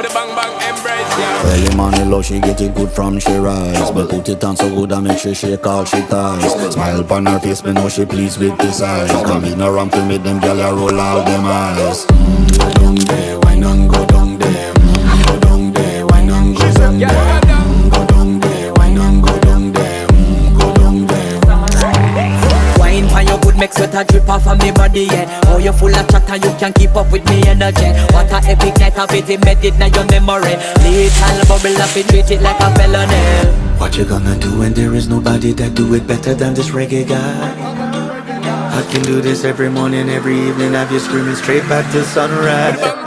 with the bang bang embrace, yeah. Early morning love, she get it good from she rise. But put it on so good I make sure she all she ties. Smile upon her face, me know she pleased with this eyes. Come in around to make them gyal a roll out them eyes. Go down there, why not go down there? Go down there, why not go down there? Go down there, why not go down there? Go down there. Wine for your good make sweat a drip off of me body, yeah. Oh, you full of chatter, you can keep up with me energy. What a epic night of it, embedded in your memory. Little bubble up, it treat it like a felony. What you gonna do when there is nobody that do it better than this reggae guy? I can do this every morning, every evening, have you screaming straight back to sunrise.